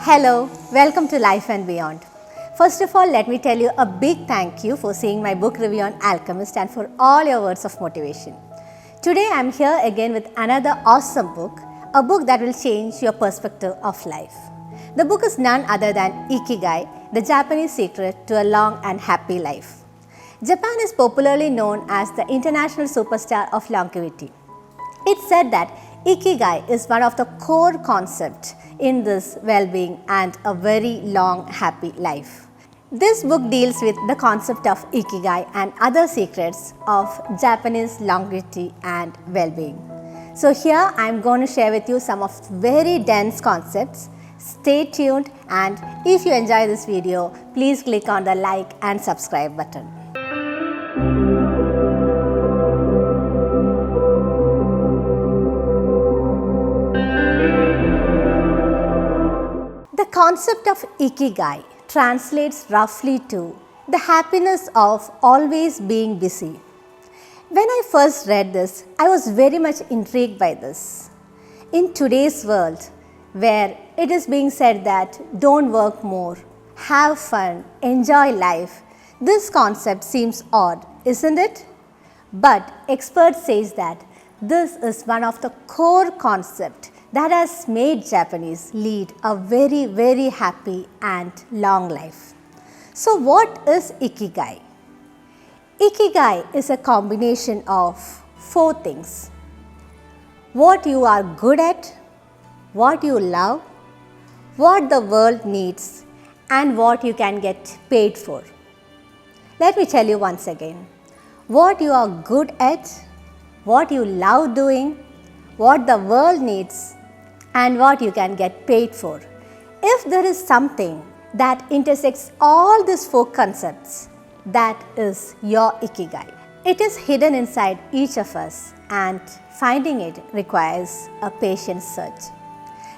Hello, welcome to Life and Beyond. First of all, let me tell you a big thank you for seeing my book review on Alchemist and for all your words of motivation. Today I am here again with another awesome book, a book that will change your perspective of life. The book is none other than Ikigai, the Japanese secret to a long and happy life. Japan is popularly known as the international superstar of longevity. It's said that Ikigai is one of the core concepts in this well-being and a very long happy life. This book deals with the concept of Ikigai and other secrets of Japanese longevity and well-being. So here I am going to share with you some of very dense concepts. Stay tuned, and if you enjoy this video, please click on the like and subscribe button. The concept of Ikigai translates roughly to the happiness of always being busy. When I first read this, I was very much intrigued by this. In today's world, where it is being said that don't work more, have fun, enjoy life, this concept seems odd, isn't it? But experts say that this is one of the core concepts that has made Japanese lead a very happy and long life. So what is Ikigai? Ikigai is a combination of four things: what you are good at, what you love, what the world needs, and what you can get paid for. Let me tell you once again: what you are good at, what you love doing, what the world needs, and what you can get paid for. If there is something that intersects all these four concepts, that is your Ikigai. It is hidden inside each of us, and finding it requires a patient search.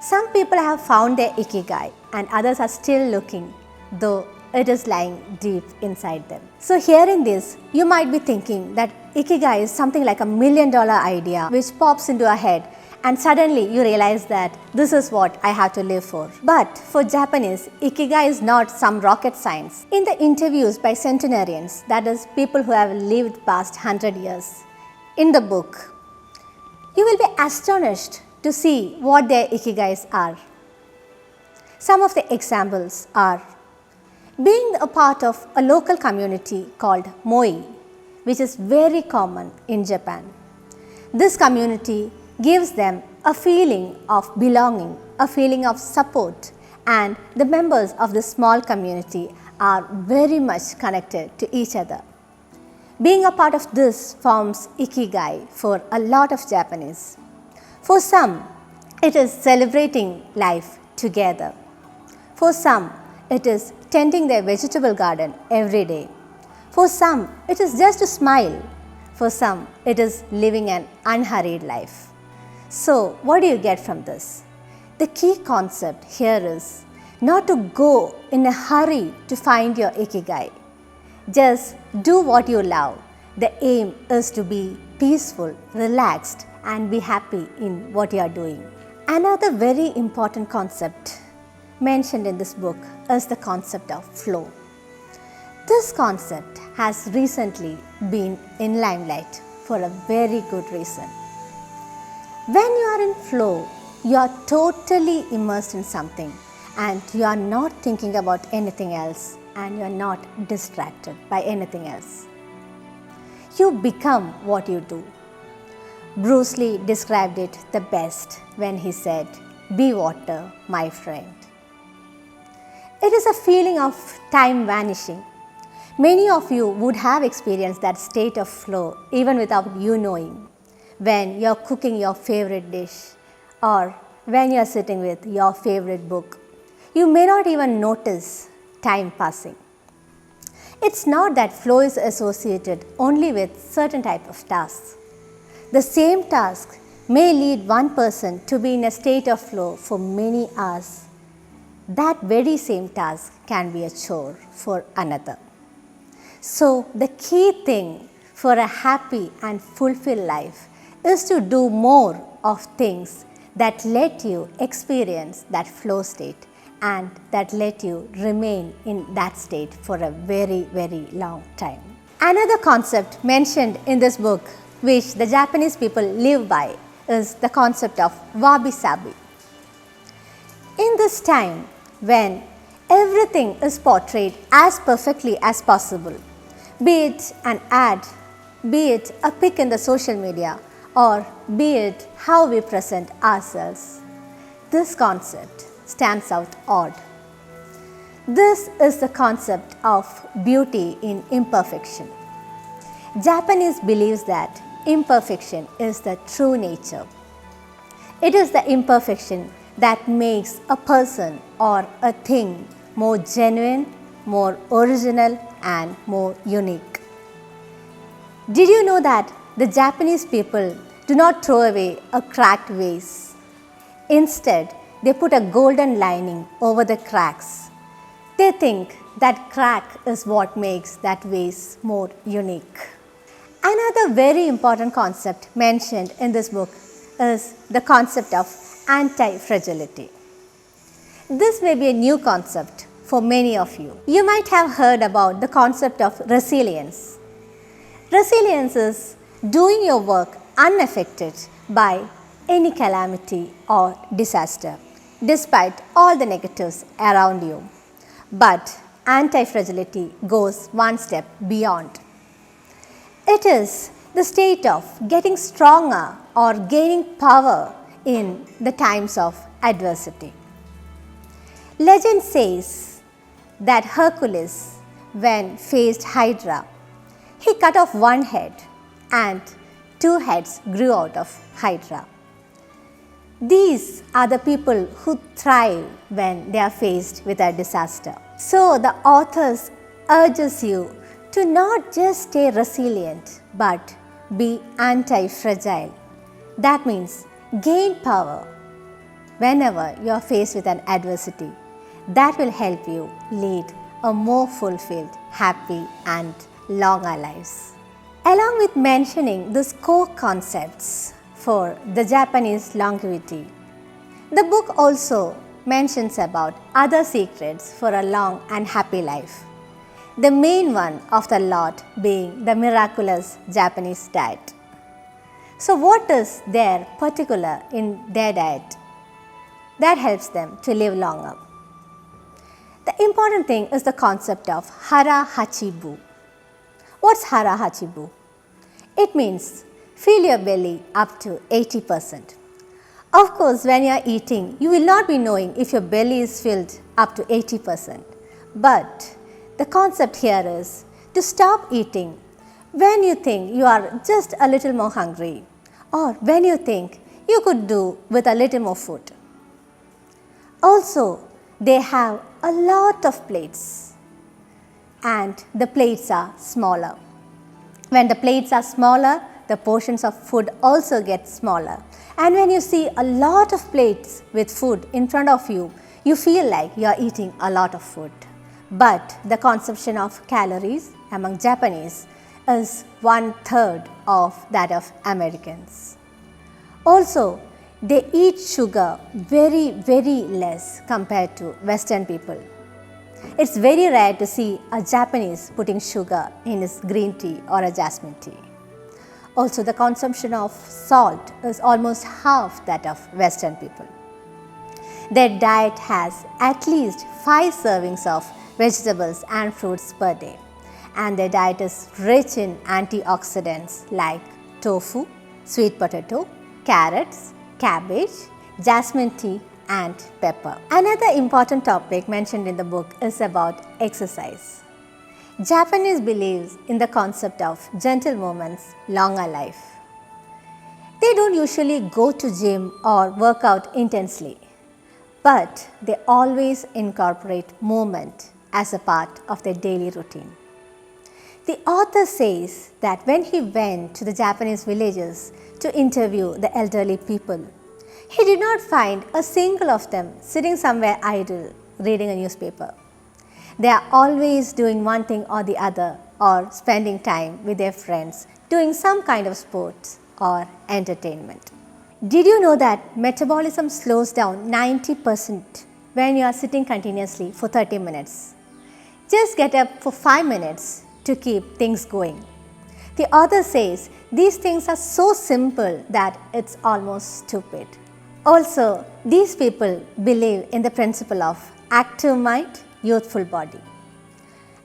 Some people have found their Ikigai and others are still looking, though it is lying deep inside them. So hearing this, you might be thinking that Ikigai is something like $1 million idea which pops into your head, and suddenly you realize that this is what I have to live for. But for Japanese, Ikigai is not some rocket science. In the interviews by centenarians, that is people who have lived past 100 years, in the book, you will be astonished to see what their Ikigais are. Some of the examples are being a part of a local community called Moi, which is very common in Japan. This community gives them a feeling of belonging, a feeling of support, and the members of the small community are very much connected to each other. Being a part of this forms Ikigai for a lot of Japanese. For some, it is celebrating life together. For some, it is tending their vegetable garden every day. For some, it is just to smile. For some, it is living an unhurried life. So, what do you get from this? The key concept here is not to go in a hurry to find your Ikigai. Just do what you love. The aim is to be peaceful, relaxed, and be happy in what you are doing. Another very important concept mentioned in this book is the concept of flow. This concept has recently been in limelight for a very good reason. When you are in flow, you are totally immersed in something and you are not thinking about anything else and you are not distracted by anything else. You become what you do. Bruce Lee described it the best when he said, "Be water, my friend." It is a feeling of time vanishing. Many of you would have experienced that state of flow even without you knowing. When you are cooking your favorite dish or when you are sitting with your favorite book, you may not even notice time passing. It's not that flow is associated only with certain type of tasks. The same task may lead one person to be in a state of flow for many hours. That very same task can be a chore for another. So the key thing for a happy and fulfilled life is to do more of things that let you experience that flow state and that let you remain in that state for a very, very long time. Another concept mentioned in this book, which the Japanese people live by, is the concept of wabi-sabi. In this time, when everything is portrayed as perfectly as possible, be it an ad, be it a pic in the social media, or be it how we present ourselves, this concept stands out odd. This is the concept of beauty in imperfection. Japanese believes that imperfection is the true nature. It is the imperfection that makes a person or a thing more genuine, more original, and more unique. Did you know that the Japanese people do not throw away a cracked vase? Instead, they put a golden lining over the cracks. They think that crack is what makes that vase more unique. Another very important concept mentioned in this book is the concept of anti-fragility. This may be a new concept for many of you. You might have heard about the concept of resilience. Resilience is doing your work unaffected by any calamity or disaster, despite all the negatives around you. But anti-fragility goes one step beyond. It is the state of getting stronger or gaining power in the times of adversity. Legend says that Hercules, when faced Hydra, he cut off one head and two heads grew out of Hydra. These are the people who thrive when they are faced with a disaster. So the authors urges you to not just stay resilient but be anti-fragile. That means gain power whenever you are faced with an adversity. That will help you lead a more fulfilled, happy and longer lives. Along with mentioning these core concepts for the Japanese longevity, the book also mentions about other secrets for a long and happy life. The main one of the lot being the miraculous Japanese diet. So what is there particular in their diet that helps them to live longer? The important thing is the concept of hara hachibu. What's hara hachibu? It means fill your belly up to 80%. Of course, when you are eating, you will not be knowing if your belly is filled up to 80%. But the concept here is to stop eating when you think you are just a little more hungry or when you think you could do with a little more food. Also, they have a lot of plates and the plates are smaller. When the plates are smaller, the portions of food also get smaller. And when you see a lot of plates with food in front of you, you feel like you are eating a lot of food. But the consumption of calories among Japanese is 1/3 of that of Americans. Also, they eat sugar very, very less compared to Western people. It's very rare to see a Japanese putting sugar in his green tea or a jasmine tea. Also, the consumption of salt is almost half that of Western people. Their diet has at least 5 servings of vegetables and fruits per day, and their diet is rich in antioxidants like tofu, sweet potato, carrots, cabbage, jasmine tea and pepper. Another important topic mentioned in the book is about exercise. Japanese believes in the concept of gentle movements, longer life. They don't usually go to gym or work out intensely, but they always incorporate movement as a part of their daily routine. The author says that when he went to the Japanese villages to interview the elderly people, he did not find a single of them sitting somewhere idle reading a newspaper. They are always doing one thing or the other, or spending time with their friends, doing some kind of sports or entertainment. Did you know that metabolism slows down 90% when you are sitting continuously for 30 minutes. Just get up for 5 minutes to keep things going. The author says these things are so simple that it's almost stupid. Also, these people believe in the principle of active mind, youthful body.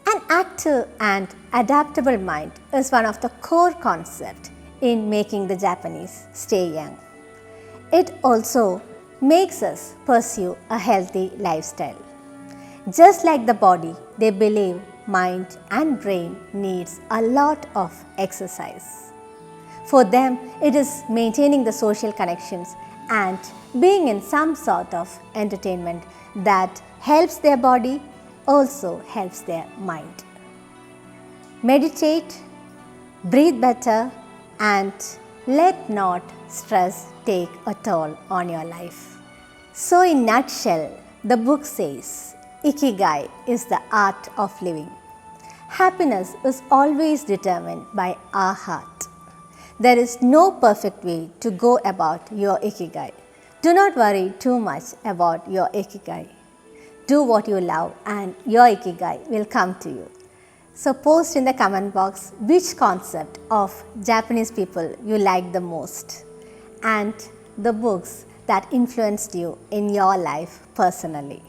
An active and adaptable mind is one of the core concepts in making the Japanese stay young. It also makes us pursue a healthy lifestyle. Just like the body, they believe mind and brain needs a lot of exercise. For them, it is maintaining the social connections and being in some sort of entertainment that helps their body, also helps their mind. Meditate, breathe better, and let not stress take a toll on your life. So in nutshell, the book says, Ikigai is the art of living. Happiness is always determined by our heart. There is no perfect way to go about your Ikigai. Do not worry too much about your Ikigai. Do what you love and your Ikigai will come to you. So post in the comment box which concept of Japanese people you like the most and the books that influenced you in your life personally.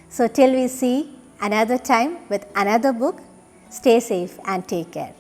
So till we see another time with another book, stay safe and take care.